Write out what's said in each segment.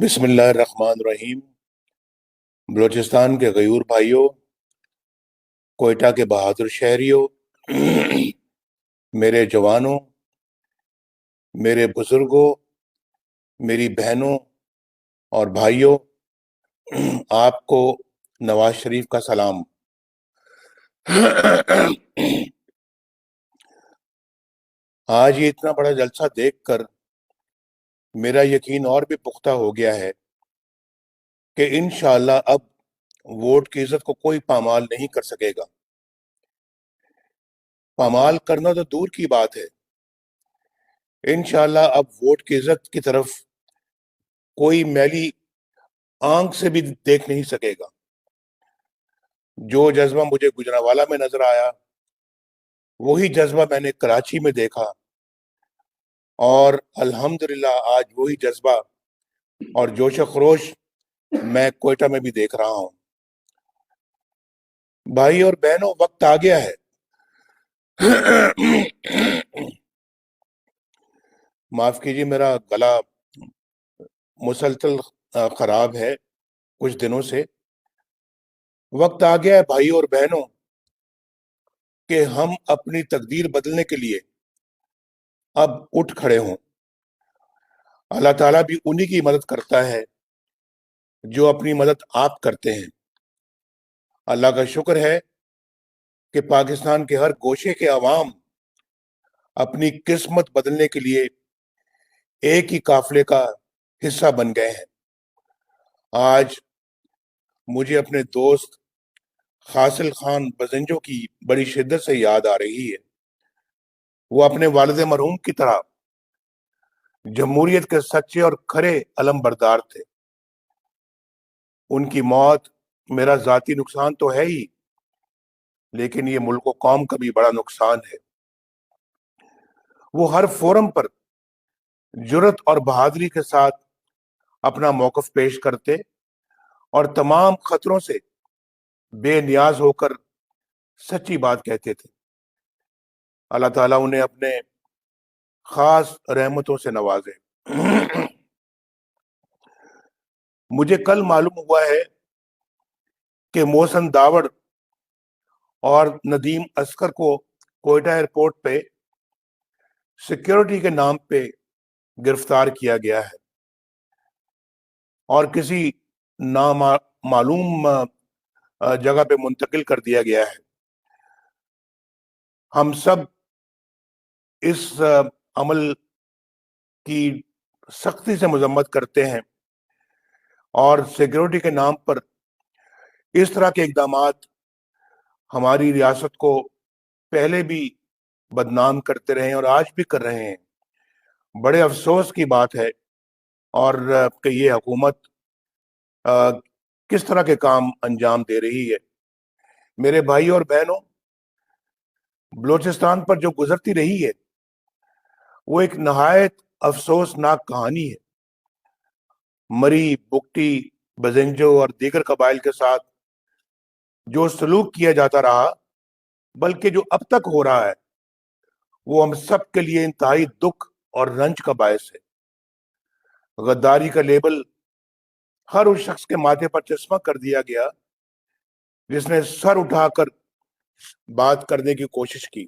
بسم اللہ الرحمن الرحیم۔ بلوچستان کے غیور بھائیوں، کوئٹہ کے بہادر شہریوں، میرے جوانوں، میرے بزرگوں، میری بہنوں اور بھائیوں، آپ کو نواز شریف کا سلام۔ آج یہ اتنا بڑا جلسہ دیکھ کر میرا یقین اور بھی پختہ ہو گیا ہے کہ انشاءاللہ اب ووٹ کی عزت کو کوئی پامال نہیں کر سکے گا۔ پامال کرنا تو دور کی بات ہے، انشاءاللہ اب ووٹ کی عزت کی طرف کوئی میلی آنکھ سے بھی دیکھ نہیں سکے گا۔ جو جذبہ مجھے گجرانوالہ میں نظر آیا، وہی جذبہ میں نے کراچی میں دیکھا، اور الحمدللہ آج وہی جذبہ اور جوش و خروش میں کوئٹہ میں بھی دیکھ رہا ہوں۔ بھائی اور بہنوں، وقت آ گیا ہے۔ معاف کیجیے، میرا گلا مسلسل خراب ہے کچھ دنوں سے۔ وقت آ گیا ہے بھائی اور بہنوں کہ ہم اپنی تقدیر بدلنے کے لیے اب اٹھ کھڑے ہوں۔ اللہ تعالیٰ بھی انہی کی مدد کرتا ہے جو اپنی مدد آپ کرتے ہیں۔ اللہ کا شکر ہے کہ پاکستان کے ہر گوشے کے عوام اپنی قسمت بدلنے کے لیے ایک ہی قافلے کا حصہ بن گئے ہیں۔ آج مجھے اپنے دوست خاصل خان بزنجو کی بڑی شدت سے یاد آ رہی ہے۔ وہ اپنے والد مرحوم کی طرح جمہوریت کے سچے اور کھرے علم بردار تھے۔ ان کی موت میرا ذاتی نقصان تو ہے ہی، لیکن یہ ملک و قوم کا بھی بڑا نقصان ہے۔ وہ ہر فورم پر جرت اور بہادری کے ساتھ اپنا موقف پیش کرتے اور تمام خطروں سے بے نیاز ہو کر سچی بات کہتے تھے۔ اللہ تعالیٰ انہیں اپنے خاص رحمتوں سے نوازے۔ مجھے کل معلوم ہوا ہے کہ محسن داوڑ اور ندیم اصغر کو کوئٹہ ایئرپورٹ پہ سیکیورٹی کے نام پہ گرفتار کیا گیا ہے اور کسی نامعلوم جگہ پہ منتقل کر دیا گیا ہے۔ ہم سب اس عمل کی سختی سے مذمت کرتے ہیں اور سیکیورٹی کے نام پر اس طرح کے اقدامات ہماری ریاست کو پہلے بھی بدنام کرتے رہے ہیں اور آج بھی کر رہے ہیں۔ بڑے افسوس کی بات ہے اور کہ یہ حکومت کس طرح کے کام انجام دے رہی ہے۔ میرے بھائی اور بہنوں، بلوچستان پر جو گزرتی رہی ہے وہ ایک نہایت افسوسناک کہانی ہے۔ مری، بگٹی، بزنجو اور دیگر قبائل کے ساتھ جو سلوک کیا جاتا رہا، بلکہ جو اب تک ہو رہا ہے، وہ ہم سب کے لیے انتہائی دکھ اور رنج کا باعث ہے۔ غداری کا لیبل ہر اس شخص کے ماتھے پر چسپاں کر دیا گیا جس نے سر اٹھا کر بات کرنے کی کوشش کی،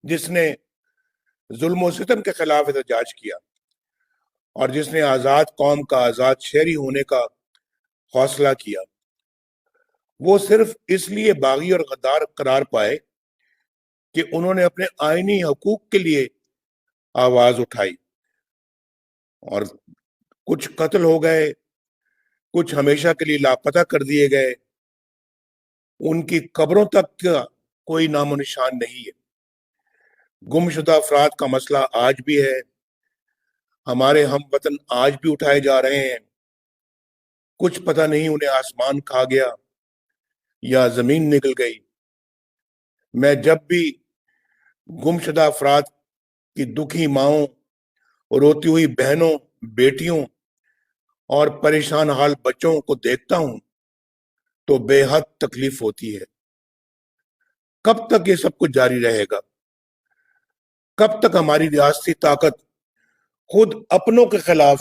جس نے ظلم و ستم کے خلاف احتجاج کیا اور جس نے آزاد قوم کا آزاد شہری ہونے کا حوصلہ کیا۔ وہ صرف اس لیے باغی اور غدار قرار پائے کہ انہوں نے اپنے آئینی حقوق کے لیے آواز اٹھائی، اور کچھ قتل ہو گئے، کچھ ہمیشہ کے لیے لاپتہ کر دیے گئے۔ ان کی قبروں تک کا کوئی نام و نشان نہیں ہے۔ گمشدہ افراد کا مسئلہ آج بھی ہے۔ ہمارے ہم وطن آج بھی اٹھائے جا رہے ہیں۔ کچھ پتہ نہیں انہیں آسمان کھا گیا یا زمین نکل گئی۔ میں جب بھی گمشدہ افراد کی دکھی ماؤں، روتی ہوئی بہنوں، بیٹیوں اور پریشان حال بچوں کو دیکھتا ہوں تو بے حد تکلیف ہوتی ہے۔ کب تک یہ سب کچھ جاری رہے گا؟ کب تک ہماری ریاستی طاقت خود اپنوں کے خلاف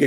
کہ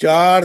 4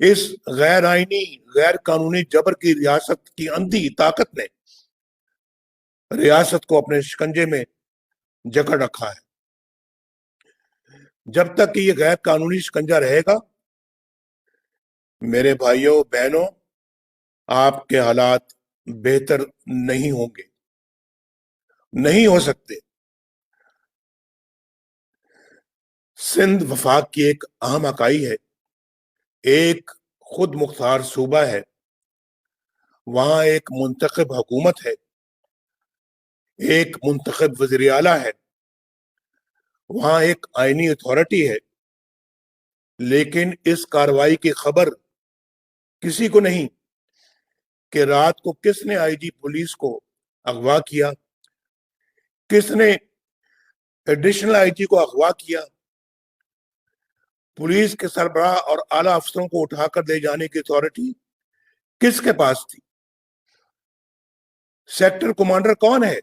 اس غیر آئینی غیر قانونی جبر کی ریاست کی اندھی طاقت نے ریاست کو اپنے شکنجے میں جکڑ رکھا ہے. جب تک کہ یہ غیر قانونی شکنجہ رہے گا میرے بھائیوں بہنوں آپ کے حالات بہتر نہیں ہوں گے, نہیں ہو سکتے. سندھ وفاق کی ایک اہم اکائی ہے, ایک خود مختار صوبہ ہے, وہاں ایک منتخب حکومت ہے, ایک منتخب وزیر اعلیٰ ہے, وہاں ایک آئینی اتھارٹی ہے, لیکن اس کارروائی کی خبر کسی کو نہیں کہ رات کو کس نے آئی جی پولیس کو اغوا کیا, کس نے ایڈیشنل آئی جی کو اغوا کیا. پولیس کے سربراہ اور اعلیٰ افسروں کو اٹھا کر لے جانے کی اتھارٹی کس کے پاس تھی؟ سیکٹر کمانڈر کون ہے؟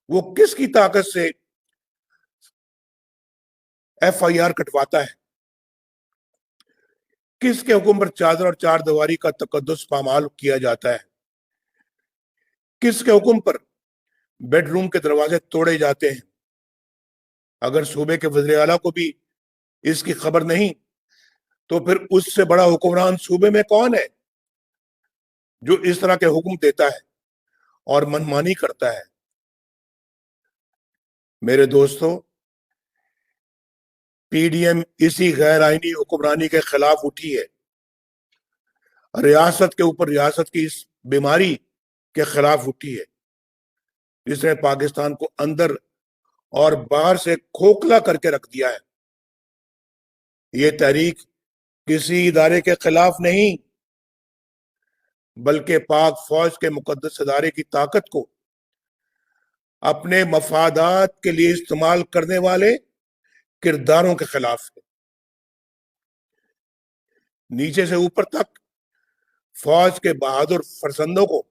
وہ کس کی طاقت سے ایف آئی آر کٹواتا ہے؟ کس کے حکم پر چادر اور چار دیواری کا تقدس پامال کیا جاتا ہے؟ کس کے حکم پر بیڈ روم کے دروازے توڑے جاتے ہیں؟ اگر صوبے کے وزیر اعلیٰ کو بھی اس کی خبر نہیں تو پھر اس سے بڑا حکمران صوبے میں کون ہے جو اس طرح کے حکم دیتا ہے اور منمانی کرتا ہے؟ میرے دوستو, پی ڈی ایم اسی غیر آئینی حکمرانی کے خلاف اٹھی ہے, ریاست کے اوپر ریاست کی اس بیماری کے خلاف اٹھی ہے جس نے پاکستان کو اندر اور باہر سے کھوکھلا کر کے رکھ دیا ہے. یہ تحریک کسی ادارے کے خلاف نہیں بلکہ پاک فوج کے مقدس ادارے کی طاقت کو اپنے مفادات کے لیے استعمال کرنے والے کرداروں کے خلاف ہے. نیچے سے اوپر تک فوج کے بہادر فرزندوں کو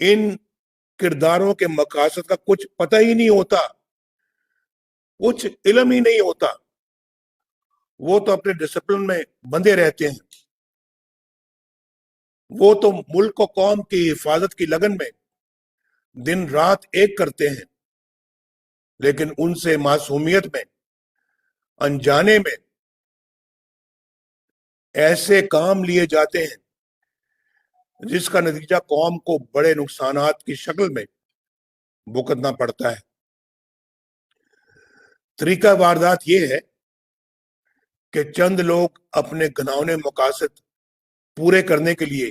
ان کرداروں کے مقاصد کا کچھ پتہ ہی نہیں ہوتا, کچھ علم ہی نہیں ہوتا. وہ تو اپنے ڈسپلن میں بندے رہتے ہیں, وہ تو ملک و قوم کی حفاظت کی لگن میں دن رات ایک کرتے ہیں, لیکن ان سے معصومیت میں انجانے میں ایسے کام لیے جاتے ہیں جس کا نتیجہ قوم کو بڑے نقصانات کی شکل میں بھگتنا پڑتا ہے. طریقہ واردات یہ ہے کہ چند لوگ اپنے گھناؤنے مقاصد پورے کرنے کے لیے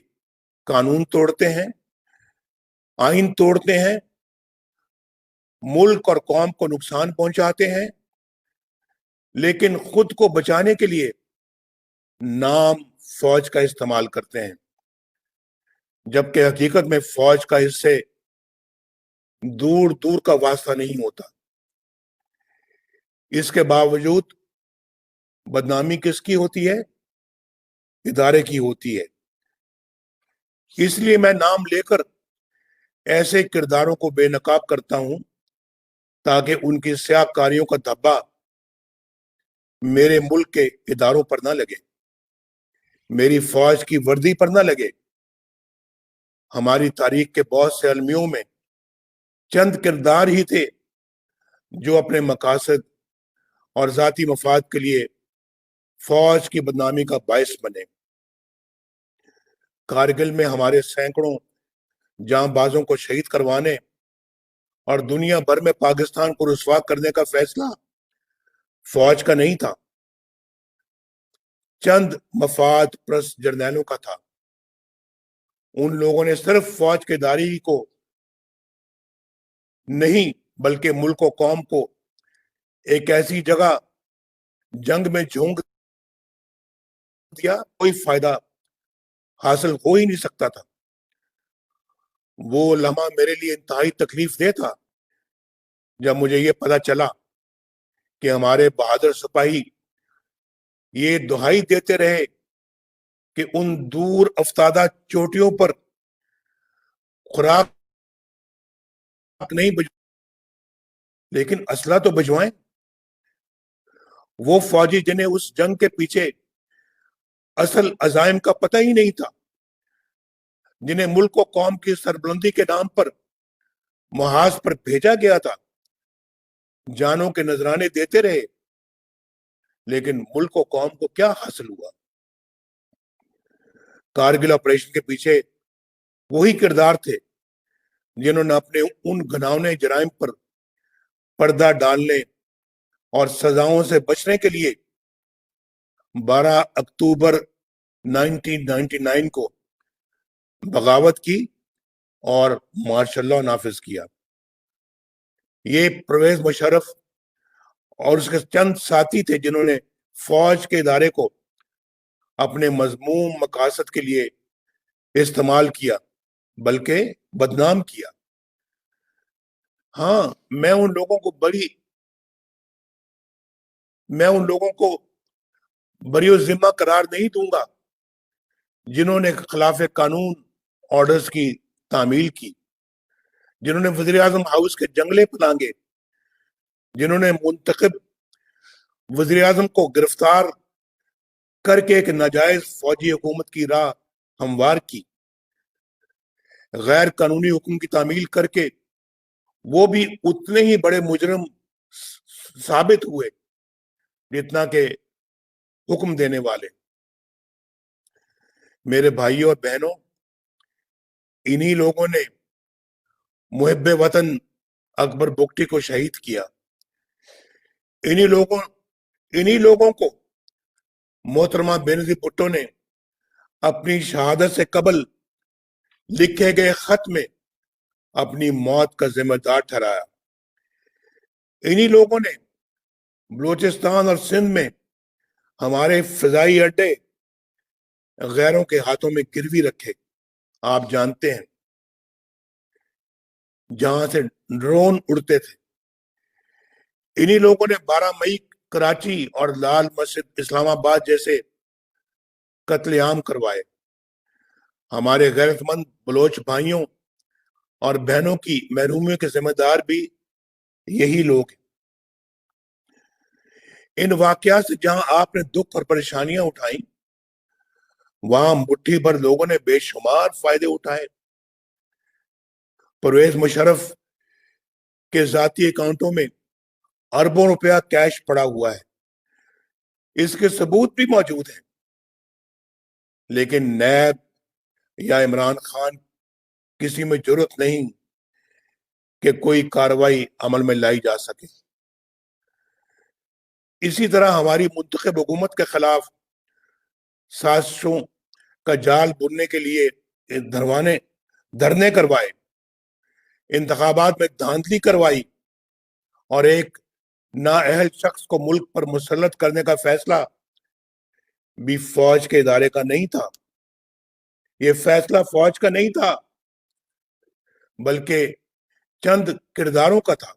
قانون توڑتے ہیں, آئین توڑتے ہیں, ملک اور قوم کو نقصان پہنچاتے ہیں, لیکن خود کو بچانے کے لیے نام فوج کا استعمال کرتے ہیں, جبکہ حقیقت میں فوج کا اس سے دور دور کا واسطہ نہیں ہوتا. اس کے باوجود بدنامی کس کی ہوتی ہے؟ ادارے کی ہوتی ہے. اس لیے میں نام لے کر ایسے کرداروں کو بے نقاب کرتا ہوں تاکہ ان کی سیاہ کاریوں کا دھبا میرے ملک کے اداروں پر نہ لگے, میری فوج کی وردی پر نہ لگے. ہماری تاریخ کے بہت سے المیوں میں چند کردار ہی تھے جو اپنے مقاصد اور ذاتی مفاد کے لیے فوج کی بدنامی کا باعث بنے. کارگل میں ہمارے سینکڑوں جاں بازوں کو شہید کروانے اور دنیا بھر میں پاکستان کو رسوا کرنے کا فیصلہ فوج کا نہیں تھا, چند مفاد پرست جرنیلوں کا تھا. ان لوگوں نے صرف فوج کے ادارے کو نہیں بلکہ ملک و قوم کو ایک ایسی جگہ جنگ میں جھونک دیا کوئی فائدہ حاصل ہو ہی نہیں سکتا تھا. وہ لمحہ میرے لیے انتہائی تکلیف دہ تھا جب مجھے یہ پتا چلا کہ ہمارے بہادر سپاہی یہ دہائی دیتے رہے کہ ان دور افتادہ چوٹیوں پر خوراک نہیں لیکن اسلحہ تو بھجوائیں. وہ فوجی جنہیں اس جنگ کے پیچھے اصل عزائم کا پتہ ہی نہیں تھا، جنہیں ملک و قوم کی سربلندی کے نام پر محاذ پر بھیجا گیا تھا، جانوں کے نذرانے دیتے رہے، لیکن ملک و قوم کو کیا حاصل ہوا؟ کارگل آپریشن کے پیچھے وہی کردار تھے جنہوں نے اپنے ان گھناؤنے جرائم پر پردہ ڈالنے اور سزاؤں سے بچنے کے لیے 12 اکتوبر 1999 کو بغاوت کی اور مارشل لاء نافذ کیا۔ یہ پرویز مشرف اور اس کے چند ساتھی تھے جنہوں نے فوج کے ادارے کو اپنے مذموم مقاصد کے لیے استعمال کیا، بلکہ بدنام کیا۔ ہاں، میں ان لوگوں کو بری ذمہ قرار نہیں دوں گا جنہوں نے خلاف قانون آرڈرز کی تعمیل کی، جنہوں نے وزیر اعظم ہاؤس کے جنگلے پلانگے، جنہوں نے منتخب وزیر اعظم کو گرفتار کر کے ایک ناجائز فوجی حکومت کی راہ ہموار کی، غیر قانونی حکم کی تعمیل کر کے وہ بھی اتنے ہی بڑے مجرم ثابت ہوئے جتنا کہ حکم دینے والے۔ میرے بھائیوں اور بہنوں، انہی لوگوں نے محب وطن اکبر بگٹی کو شہید کیا۔ انہی لوگوں کو محترمہ بینظیر بھٹو نے اپنی شہادت سے قبل لکھے گئے خط میں اپنی موت کا ذمہ دار ٹھہرایا۔ انہی لوگوں نے بلوچستان اور سندھ میں ہمارے فضائی اڈے غیروں کے ہاتھوں میں گروی رکھے، آپ جانتے ہیں، جہاں سے ڈرون اڑتے تھے۔ انہی لوگوں نے 12 مئی کراچی اور لال مسجد اسلام آباد جیسے قتل عام کروائے۔ ہمارے غیرت مند بلوچ بھائیوں اور بہنوں کی محرومیوں کے ذمہ دار بھی یہی لوگ ہیں۔ ان واقعات سے جہاں آپ نے دکھ اور پریشانیاں اٹھائیں، وہاں مٹھی بھر لوگوں نے بے شمار فائدے اٹھائے۔ پرویز مشرف کے ذاتی اکاؤنٹوں میں اربوں روپیہ کیش پڑا ہوا ہے، اس کے ثبوت بھی موجود ہیں، لیکن نیب یا عمران خان کسی میں جرت نہیں کہ کوئی کارروائی عمل میں لائی جا سکے۔ اسی طرح ہماری منتخب حکومت کے خلاف سازشوں کا جال بننے کے لیے دھرنے کروائے، انتخابات میں دھاندلی کروائی اور ایک نااہل شخص کو ملک پر مسلط کرنے کا فیصلہ بھی فوج کے ادارے کا نہیں تھا۔ یہ فیصلہ فوج کا نہیں تھا، بلکہ چند کرداروں کا تھا۔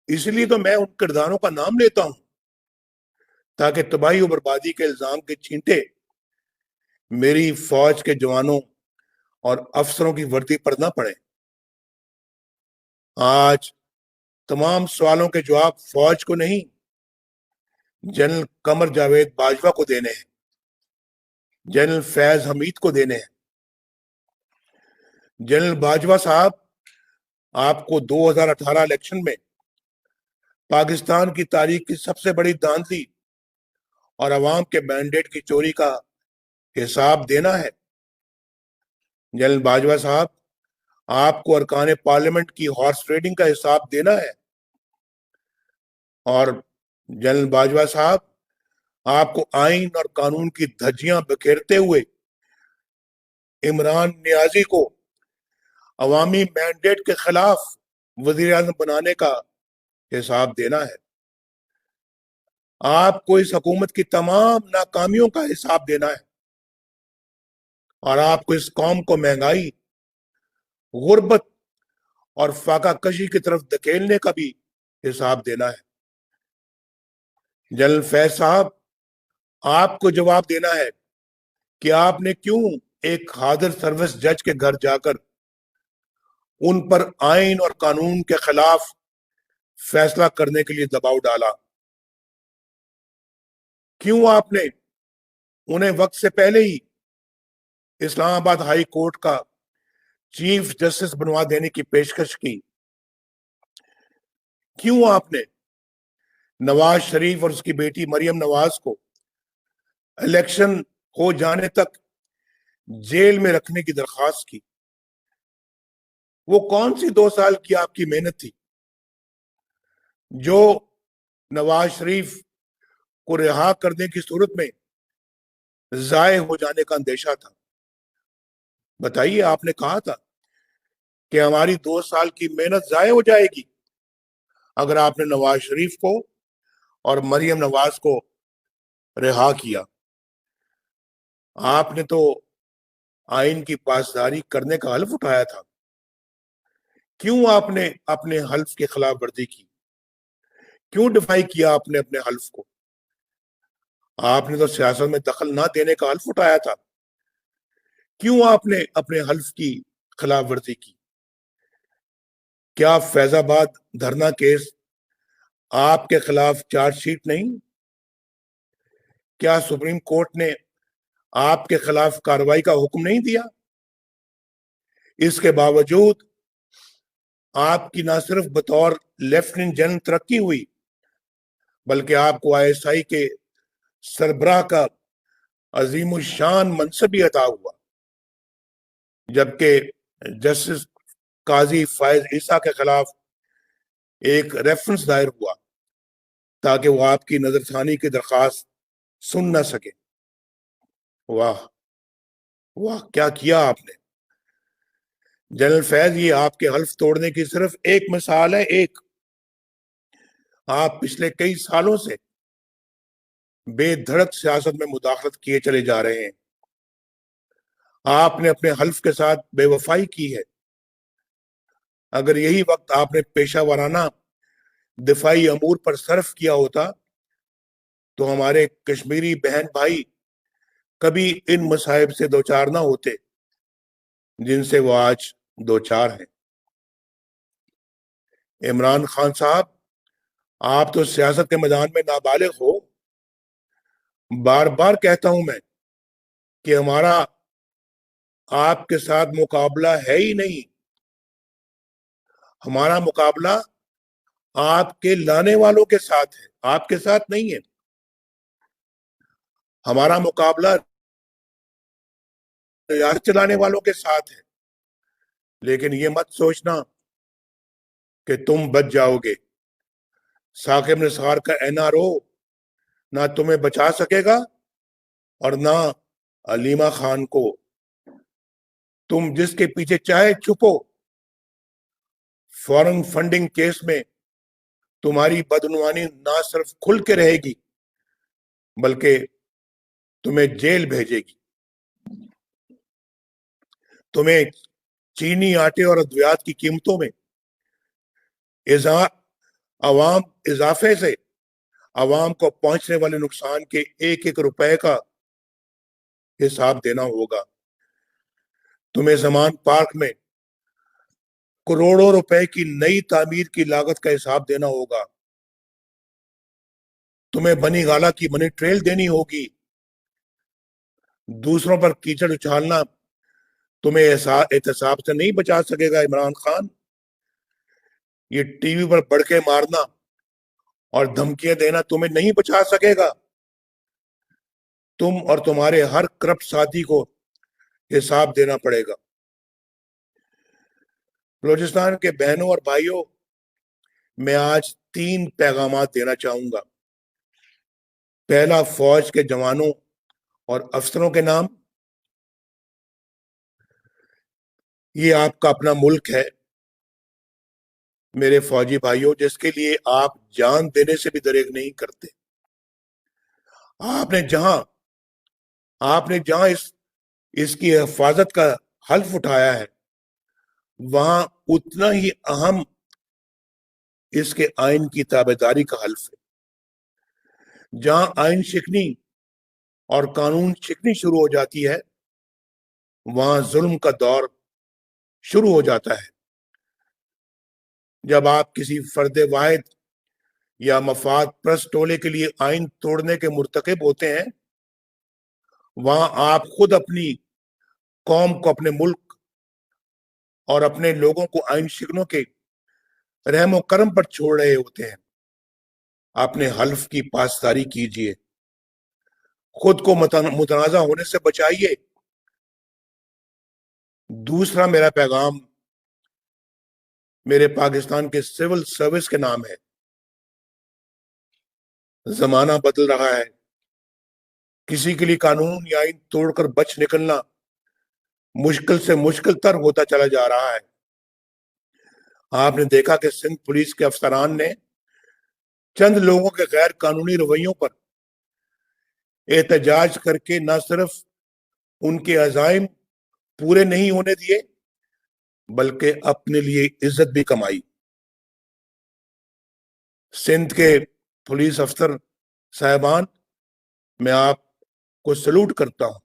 اس لیے تو میں ان کرداروں کا نام لیتا ہوں تاکہ تباہی و بربادی کے الزام کے چھینٹے میری فوج کے جوانوں اور افسروں کی وردی پر نہ پڑے۔ آج تمام سوالوں کے جواب فوج کو نہیں، جنرل قمر جاوید باجوہ کو دینے ہیں، جنرل فیض حمید کو دینے ہیں۔ جنرل باجوہ صاحب، آپ کو 2018 الیکشن میں پاکستان کی تاریخ کی سب سے بڑی دھاندلی اور عوام کے مینڈیٹ کی چوری کا حساب دینا ہے۔ جنرل باجوہ صاحب، آپ کو ارکان پارلیمنٹ کی ہارس ٹریڈنگ کا حساب دینا ہے، اور جنرل باجوہ صاحب، آپ کو آئین اور قانون کی دھجیاں بکھیرتے ہوئے عمران نیازی کو عوامی مینڈیٹ کے خلاف وزیر اعظم بنانے کا حساب دینا ہے۔ آپ کو اس حکومت کی تمام ناکامیوں کا حساب دینا ہے، اور آپ کو اس قوم کو مہنگائی، غربت اور فاقہ کشی کی طرف دھکیلنے کا بھی حساب دینا ہے۔ جنرل فیض صاحب، آپ کو جواب دینا ہے کہ آپ نے کیوں ایک حاضر سروس جج کے گھر جا کر ان پر آئین اور قانون کے خلاف فیصلہ کرنے کے لیے دباؤ ڈالا۔ کیوں آپ نے انہیں وقت سے پہلے ہی اسلام آباد ہائی کورٹ کا چیف جسٹس بنوا دینے کی پیشکش کی؟ کیوں آپ نے نواز شریف اور اس کی بیٹی مریم نواز کو الیکشن ہو جانے تک جیل میں رکھنے کی درخواست کی؟ وہ کون سی 2 سال کی آپ کی محنت تھی جو نواز شریف کو رہا کرنے کی صورت میں ضائع ہو جانے کا اندیشہ تھا؟ بتائیے، آپ نے کہا تھا کہ ہماری 2 سال کی محنت ضائع ہو جائے گی اگر آپ نے نواز شریف کو اور مریم نواز کو رہا کیا۔ آپ نے تو آئین کی پاسداری کرنے کا حلف اٹھایا تھا، کیوں آپ نے اپنے حلف کی خلاف ورزی کی؟ کیوں ڈیفائی کیا آپ نے اپنے حلف کو؟ آپ نے تو سیاست میں دخل نہ دینے کا حلف اٹھایا تھا، کیوں آپ نے اپنے حلف کی خلاف ورزی کی؟ کیا فیض آباد دھرنا کیس آپ کے خلاف چارج شیٹ نہیں؟ کیا سپریم کورٹ نے آپ کے خلاف کارروائی کا حکم نہیں دیا؟ اس کے باوجود آپ کی نہ صرف بطور لیفٹیننٹ جنرل ترقی ہوئی بلکہ آپ کو ISI کے سربراہ کا عظیم الشان منصب بھی عطا ہوا، جبکہ جسٹس قاضی فائز عیسیٰ کے خلاف ایک ریفرنس دائر ہوا تاکہ وہ آپ کی نظر ثانی کی درخواست سن نہ سکے۔ واہ واہ، کیا کیا آپ نے جنرل فیض! یہ آپ کے حلف توڑنے کی صرف ایک مثال ہے، ایک۔ آپ پچھلے کئی سالوں سے بے دھڑک سیاست میں مداخلت کیے چلے جا رہے ہیں۔ آپ نے اپنے حلف کے ساتھ بے وفائی کی ہے۔ اگر یہی وقت آپ نے پیشہ ورانہ دفاعی امور پر صرف کیا ہوتا تو ہمارے کشمیری بہن بھائی کبھی ان مصائب سے دوچار نہ ہوتے جن سے وہ آج دوچار ہیں۔ عمران خان صاحب، آپ تو سیاست کے میدان میں نابالغ ہو۔ بار بار کہتا ہوں میں کہ ہمارا آپ کے ساتھ مقابلہ ہے ہی نہیں۔ ہمارا مقابلہ آپ کے لانے والوں کے ساتھ ہے، آپ کے ساتھ نہیں ہے۔ ہمارا مقابلہ ریاست چلانے والوں کے ساتھ ہے۔ لیکن یہ مت سوچنا کہ تم بچ جاؤ گے۔ ثاقب نثار کا NRO نہ تمہیں بچا سکے گا اور نہ علیمہ خان کو۔ تم جس کے پیچھے چاہے چھپو، فورن فنڈنگ کیس میں تمہاری بدعنوانی نہ صرف کھل کے رہے گی بلکہ تمہیں جیل بھیجے گی۔ تمہیں چینی، آٹے اور ادویات کی قیمتوں میں اضافے سے عوام کو پہنچنے والے نقصان کے ایک ایک روپے کا حساب دینا ہوگا۔ تمہیں زمان پارک میں کروڑوں روپے کی نئی تعمیر کی لاگت کا حساب دینا ہوگا۔ تمہیں بنی گالا کی منی ٹریل دینی ہوگی۔ دوسروں پر کیچڑ اچھالنا تمہیں احتساب سے نہیں بچا سکے گا عمران خان۔ یہ ٹی وی پر بڑکے مارنا اور دھمکیاں دینا تمہیں نہیں بچا سکے گا۔ تم اور تمہارے ہر کرپٹ ساتھی کو حساب دینا پڑے گا۔ بلوچستان کے بہنوں اور بھائیوں، میں آج 3 پیغامات دینا چاہوں گا۔ پہلا، فوج کے جوانوں اور افسروں کے نام۔ یہ آپ کا اپنا ملک ہے میرے فوجی بھائیوں، جس کے لیے آپ جان دینے سے بھی دریغ نہیں کرتے۔ آپ نے جہاں اس کی حفاظت کا حلف اٹھایا ہے وہاں اتنا ہی اہم اس کے آئین کی تابعداری کا حلف ہے۔ جہاں آئین شکنی اور قانون شکنی شروع ہو جاتی ہے وہاں ظلم کا دور شروع ہو جاتا ہے۔ جب آپ کسی فرد واحد یا مفاد پرست ٹولے کے لیے آئین توڑنے کے مرتکب ہوتے ہیں، وہاں آپ خود اپنی قوم کو، اپنے ملک اور اپنے لوگوں کو آئین شکنوں کے رحم و کرم پر چھوڑ رہے ہوتے ہیں۔ اپنے حلف کی پاسداری کیجیے، خود کو متنازع ہونے سے بچائیے۔ دوسرا میرا پیغام میرے پاکستان کے سول سروس کے نام ہے۔ زمانہ بدل رہا ہے، کسی کے لیے قانون یا آئین توڑ کر بچ نکلنا مشکل سے مشکل تر ہوتا چلا جا رہا ہے۔ آپ نے دیکھا کہ سندھ پولیس کے افسران نے چند لوگوں کے غیر قانونی رویوں پر احتجاج کر کے نہ صرف ان کے عزائم پورے نہیں ہونے دیے بلکہ اپنے لیے عزت بھی کمائی۔ سندھ کے پولیس افسر صاحبان، میں آپ کو سلوٹ کرتا ہوں۔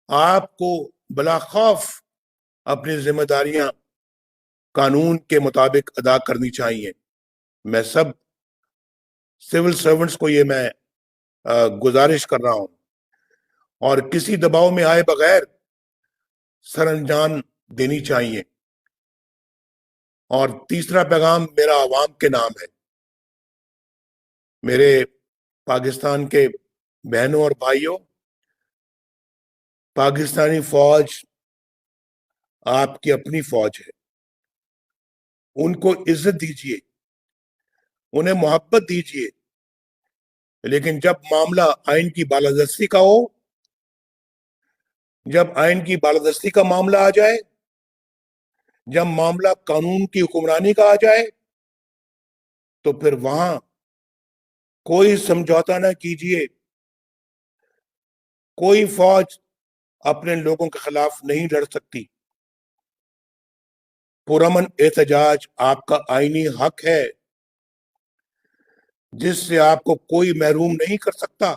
آپ کو بلا خوف اپنی ذمہ داریاں قانون کے مطابق ادا کرنی چاہیے۔ میں سب سول سرونٹس کو یہ میں گزارش کر رہا ہوں، اور کسی دباؤ میں آئے بغیر سر انجام دینی چاہیے۔ اور تیسرا پیغام میرا عوام کے نام ہے۔ میرے پاکستان کے بہنوں اور بھائیوں، پاکستانی فوج آپ کی اپنی فوج ہے۔ ان کو عزت دیجیے، انہیں محبت دیجیے، لیکن جب معاملہ آئین کی بالادستی کا ہو، جب آئین کی بالادستی کا معاملہ آ جائے، جب معاملہ قانون کی حکمرانی کا آ جائے، تو پھر وہاں کوئی سمجھوتا نہ کیجیے۔ کوئی فوج اپنے لوگوں کے خلاف نہیں لڑ سکتی۔ پرامن احتجاج آپ کا آئینی حق ہے، جس سے آپ کو کوئی محروم نہیں کر سکتا۔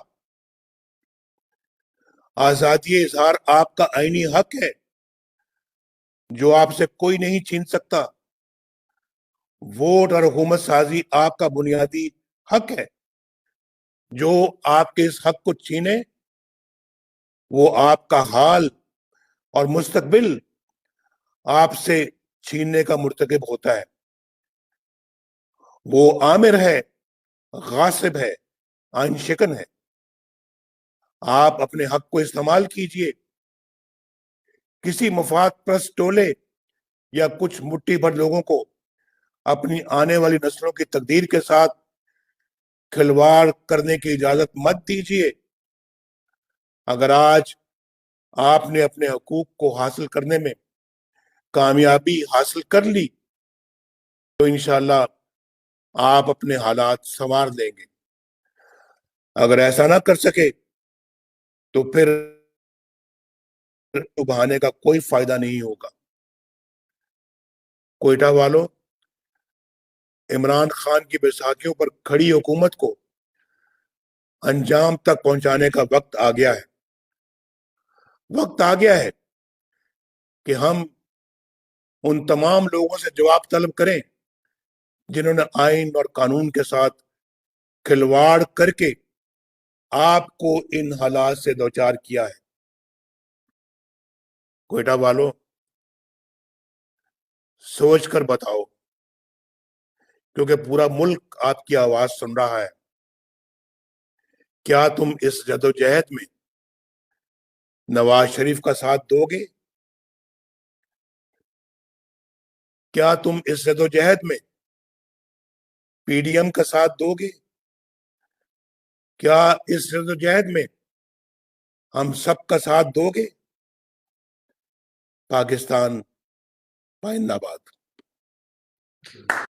آزادی اظہار آپ کا آئینی حق ہے، جو آپ سے کوئی نہیں چھین سکتا۔ ووٹ اور حکومت سازی آپ کا بنیادی حق ہے، جو آپ کے اس حق کو چھینے وہ آپ کا حال اور مستقبل آپ سے چھیننے کا مرتکب ہوتا ہے۔ وہ آمر ہے، غاصب ہے، آئین شکن ہے۔ آپ اپنے حق کو استعمال کیجئے۔ کسی مفاد پرست ٹولے یا کچھ مٹھی بھر لوگوں کو اپنی آنے والی نسلوں کی تقدیر کے ساتھ کھلواڑ کرنے کی اجازت مت دیجیے۔ اگر آج آپ نے اپنے حقوق کو حاصل کرنے میں کامیابی حاصل کر لی تو انشاءاللہ آپ اپنے حالات سنوار لیں گے۔ اگر ایسا نہ کر سکے تو پھر بہانے کا کوئی فائدہ نہیں ہوگا۔ کوئٹہ والوں، عمران خان کی بیساکھیوں پر کھڑی حکومت کو انجام تک پہنچانے کا وقت آ گیا ہے۔ وقت آ گیا ہے کہ ہم ان تمام لوگوں سے جواب طلب کریں جنہوں نے آئین اور قانون کے ساتھ کھلواڑ کر کے آپ کو ان حالات سے دوچار کیا ہے۔ کوئٹہ والوں، سوچ کر بتاؤ، کیونکہ پورا ملک آپ کی آواز سن رہا ہے۔ کیا تم اس جدوجہد میں نواز شریف کا ساتھ دو گے؟ کیا تم اس جدوجہد میں پی ڈی ایم کا ساتھ دو گے؟ کیا اس جدوجہد میں ہم سب کا ساتھ دو گے؟ پاکستان پائندہ باد۔